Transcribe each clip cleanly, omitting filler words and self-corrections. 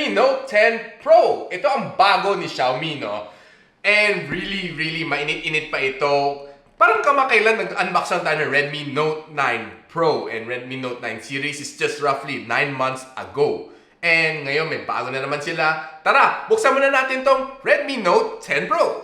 Redmi Note 10 Pro. Ito ang bago ni Xiaomi, no? And really mainit-init pa ito. Parang kamakailan nag-unbox lang tayo ng Redmi Note 9 Pro. And Redmi Note 9 series is just roughly 9 months ago. And ngayon may bago na naman sila. Tara, buksan muna natin tong Redmi Note 10 Pro.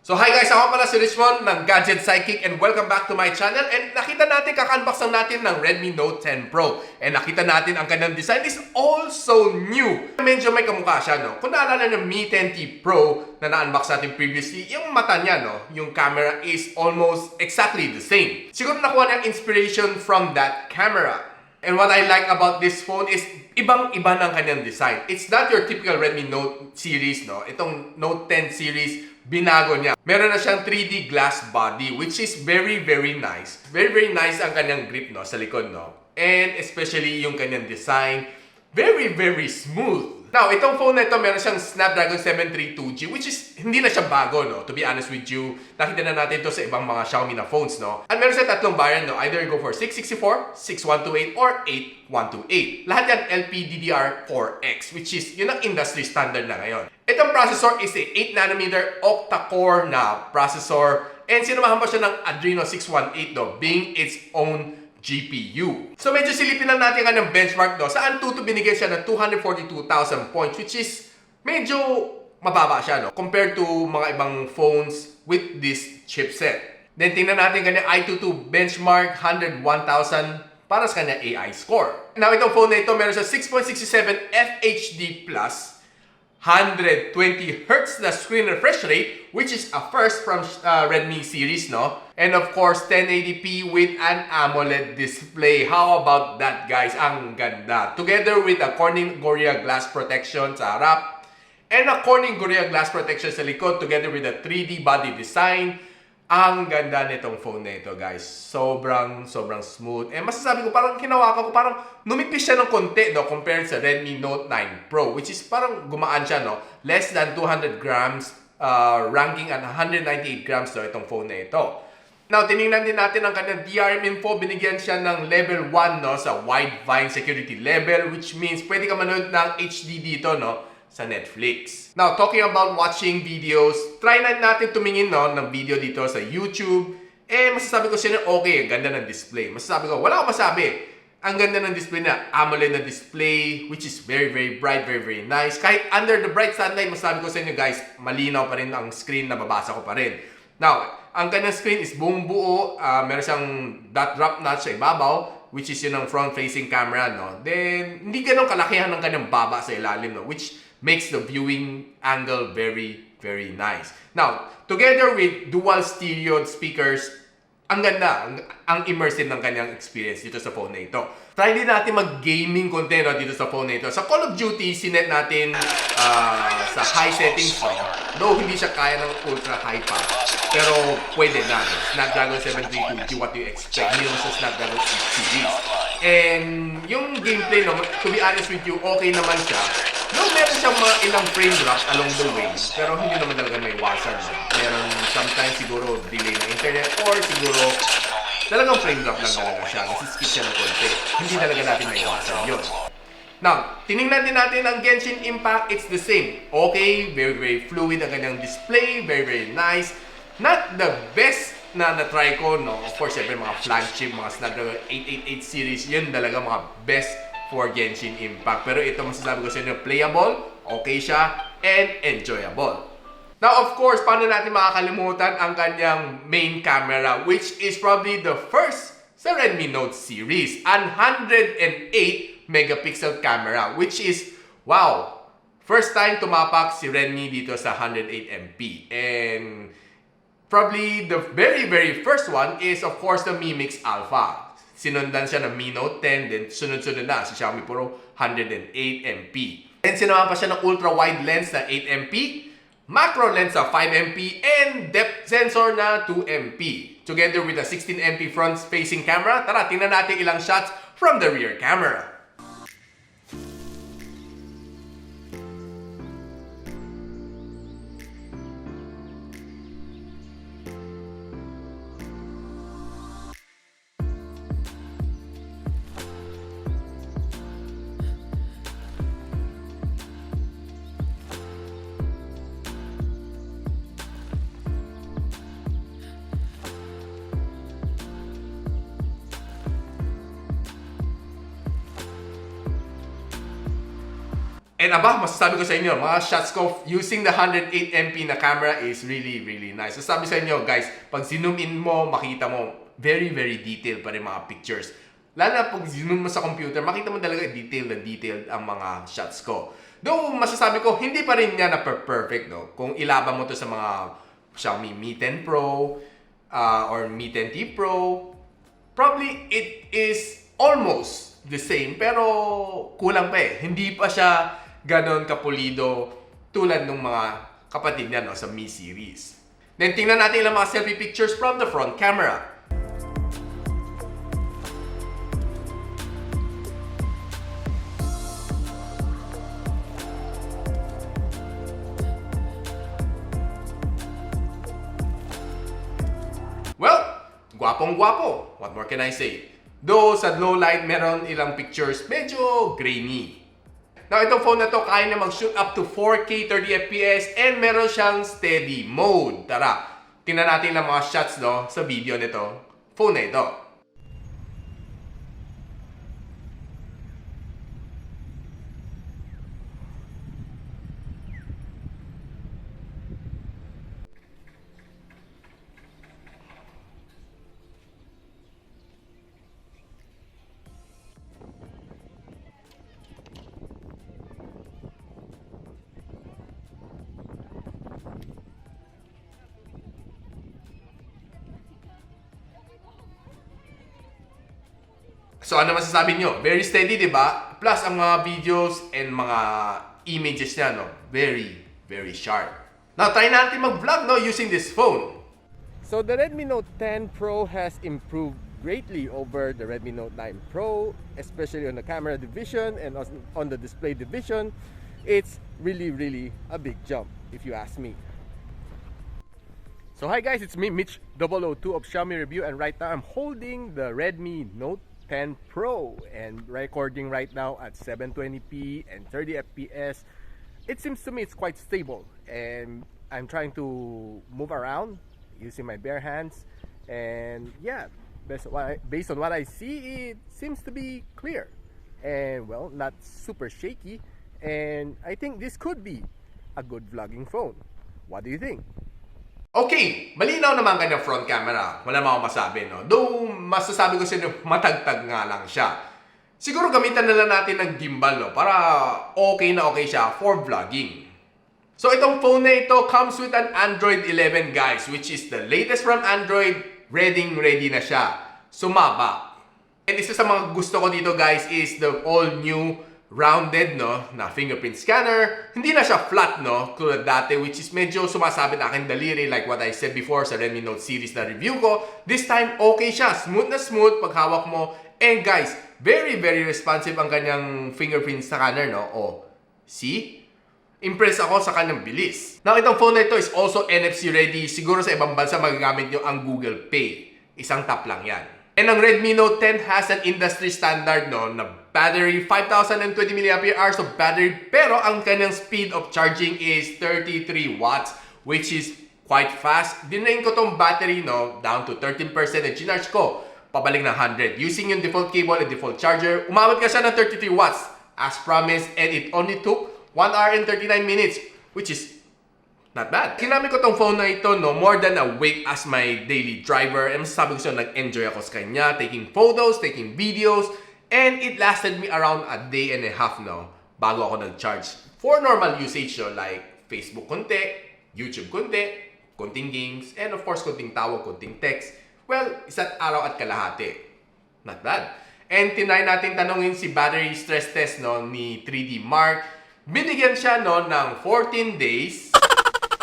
So hi guys, ako pala si Richmond ng Gadget Psychic and welcome back to my channel. And nakita natin, kaka-unbox lang natin ng Redmi Note 10 Pro. And nakita natin ang kanyang design is also new. Medyo may kamukha siya, no? Kung naalala ng Mi 10T Pro na na-unbox natin previously, yung mata niya, no? Yung camera is almost exactly the same. Siguro nakuha niyang inspiration from that camera. And what I like about this phone is ibang-iba ng kanyang design. It's not your typical Redmi Note series, no? Itong Note 10 series, binago niya. Meron na siyang 3D glass body which is very nice. Very nice ang kanyang grip, no, sa likod, no? And especially yung kanyang design, very smooth. Now, itong phone na ito, meron siyang Snapdragon 732G, which is hindi na siya bago, no? To be honest with you, nakita na natin ito sa ibang mga Xiaomi na phones, no? At meron siya tatlong variant, no? Either go for 664, 6128, or 8128. Lahat yan LPDDR4X, which is yun ang industry standard na ngayon. Itong processor is a 8nm octa-core na processor. and sinamahan pa siya ng Adreno 618 being its own GPU. So medyo silipin lang natin ang benchmark sa Antutu binigay siya ng 242,000 points, which is medyo mababa siya compared to mga ibang phones with this chipset. Then tingnan natin kanyang i22 benchmark 101,000 para sa kanyang AI score. Now itong phone na ito meron siya 6.67 FHD+, 120Hz na screen refresh rate, which is a first from Redmi series, and of course 1080p with an AMOLED display. How about that, guys? Ang ganda. Together with a Corning Gorilla Glass protection sa harap and a Corning Gorilla Glass protection sa likod, together with a 3D body design. Ang ganda nitong phone na ito, guys. Sobrang smooth. And masasabi ko, parang hinawakan ko, parang numipis siya ng konti, compared sa Redmi Note 9 Pro, which is parang gumaan siya, Less than 200 grams, ranking at 198 grams, itong phone na ito. Now, tinignan din natin ang kanyang DRM info. Binigyan siya ng level 1, sa Widevine security level, which means pwede ka manood ng HD dito, sa Netflix. Now, talking about watching videos, try na natin tumingin ng video dito sa YouTube. Masasabi ko siya okay, ang ganda ng display. Masasabi ko, wala akong masabi. Ang ganda ng display na AMOLED na display, which is very bright, very nice. Kahit under the bright sunlight, masasabi ko sa inyo, guys, malinaw pa rin ang screen na babasa ko pa rin. Now, ang kanyang screen is buong buo. Meron siyang dot drop notch sa ibabaw, which is yun ang front-facing camera, Then, hindi ganun kalakihan ng kanyang baba sa ilalim, which makes the viewing angle very nice. Now, together with dual stereo speakers, ang ganda, ang immersive ng kanyang experience dito sa phone na ito. Try din natin mag-gaming content dito sa phone na ito. Sa Call of Duty, sinet natin sa high settings, though hindi siya kaya ng ultra high pa. Pero pwede na. Snapdragon 732, what do you expect? Hindi naman sa Snapdragon 8 series. And yung gameplay, to be honest with you, okay naman siya. Though meron siyang mga ilang frame drop along the way, pero hindi naman talaga may iwasan. Meron sometimes siguro delay ng internet or siguro talagang frame drop lang talaga siya. Nasiskip siya ng konti. Hindi talaga natin may iwasan yun. Now, tinignan din natin ang Genshin Impact. It's the same. Okay, very fluid ang kanyang display. Very nice. Not the best na na-try ko, Of course, syempre mga flagship, mga Snapdragon 888 series, yun talaga mga best for Genshin Impact. Pero ito masasabi ko sa inyo, playable, okay siya, and enjoyable. Now, of course, paano natin makakalimutan ang kanyang main camera, which is probably the first sa Redmi Note series. An 108 megapixel camera, which is, wow, first time tumapak si Redmi dito sa 108MP. And probably the very first one is, of course, the Mi Mix Alpha. Sinundan siya ng Mi Note 10, then sunod-sunod na si Xiaomi Pro 108MP. Then sinama pa siya ng ultra-wide lens na 8MP, macro lens na 5MP, and depth sensor na 2MP. Together with a 16MP front-facing camera, tara, tingnan natin ilang shots from the rear camera. And masasabi ko sa inyo, mga shots ko using the 108MP na camera is really nice. Sasabi sa inyo, guys, pag zoom in mo, makita mo very detailed pa rin mga pictures. Lalo na pag zoom mo sa computer, makita mo talaga detailed ang mga shots ko. Though masasabi ko, hindi pa rin niya na perfect, Kung ilaban mo to sa mga Xiaomi Mi 10 Pro or Mi 10T Pro, probably it is almost the same, pero kulang pa eh. Hindi pa siya ganon kapulido tulad ng mga kapatid niya sa Mi series. Then tingnan natin ilang mga selfie pictures from the front camera. Well, gwapong-gwapo. What more can I say? Though sa low light meron ilang pictures medyo grainy. Now, itong phone na to kaya na mag-shoot up to 4K 30fps and meron siyang steady mode. Tara, tingnan natin lang mga shots no, sa video nito, phone na ito. So ano masasabi nyo? Very steady, di ba? Plus ang mga videos and mga images niya, no? Very, very sharp. Now, try natin mag-vlog, no? Using this phone. So the Redmi Note 10 Pro has improved greatly over the Redmi Note 9 Pro, especially on the camera division and on the display division. It's really a big jump, if you ask me. So hi guys, it's me, Mitch002 of Xiaomi Review, and right now I'm holding the Redmi Note 10 Pro and recording right now at 720p and 30 fps. It seems to me it's quite stable, and I'm trying to move around using my bare hands, and yeah, based on what I see, it seems to be clear and, well, not super shaky, and I think this could be a good vlogging phone. What do you think? Okay, malinaw naman kanyang front camera. Wala naman akong masabi, no? Though, masasabi ko sa inyo, matagtag nga lang siya. Siguro gamitan na lang natin ng gimbal, no? Para okay na okay siya for vlogging. So, itong phone na ito comes with an Android 11, guys, which is the latest from Android. Ready na siya. Sumaba. And isa sa mga gusto ko dito, guys, is the all-new rounded, no, na fingerprint scanner. Hindi na siya flat, no, tulad dati, which is medyo sumasabit aking daliri, like what I said before sa Redmi Note series na review ko. This time, okay siya. Smooth na smooth pag hawak mo. And guys, very responsive ang kanyang fingerprint scanner, no. Oh, see? Impressed ako sa kanyang bilis. Now, itong phone na ito is also NFC ready. Siguro sa ibang bansa magagamit nyo ang Google Pay. Isang tap lang yan. And ang Redmi Note 10 has an industry standard, no, na battery 5,020 mAh of battery, pero ang kanyang speed of charging is 33 watts, which is quite fast. Dinayin ko tong battery, no, down to 13% at ginarge ko pabalik ng 100. Using yung default cable and default charger, umabot ka siya ng 33 watts as promised, and it only took 1 hour and 39 minutes, which is not bad. Kinamit ko tong phone na ito, no, more than a week as my daily driver. And masasabi ko siya, nag-enjoy ako sa kanya, taking photos, taking videos, and it lasted me around a day and a half, no, bago ako nag-charge. For normal usage, no, like Facebook konti, YouTube konti, konting games, and of course, konting tawag, konting text. Well, isa't araw at kalahati. Not bad. And tinry natin tanongin si battery stress test, no, ni 3D Mark. Binigyan siya, no, ng 14 days.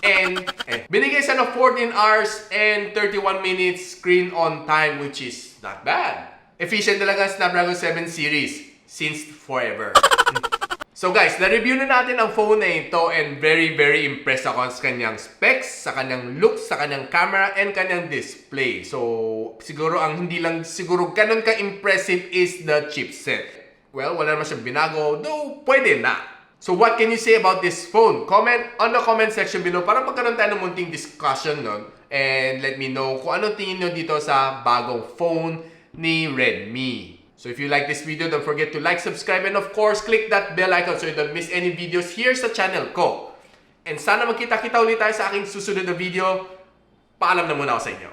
And binigay siya ng 14 hours and 31 minutes screen on time, which is not bad. Efficient talaga ang Snapdragon 7 series since forever. So guys, na-review na natin ang phone na ito, and very impressed ako sa kanyang specs, sa kanyang looks, sa kanyang camera, and kanyang display. So siguro ang hindi lang siguro ganun ka-impressive is the chipset. Well, wala naman siyang binago, though pwede na. So what can you say about this phone? Comment on the comment section below para magkaroon tayo ng munting discussion nun. And let me know kung anong tingin nyo dito sa bagong phone ni Redmi. So if you like this video, don't forget to like, subscribe, and of course, click that bell icon so you don't miss any videos here sa channel ko. And sana magkita-kita ulit tayo sa aking susunod na video. Paalam na muna ako sa inyo.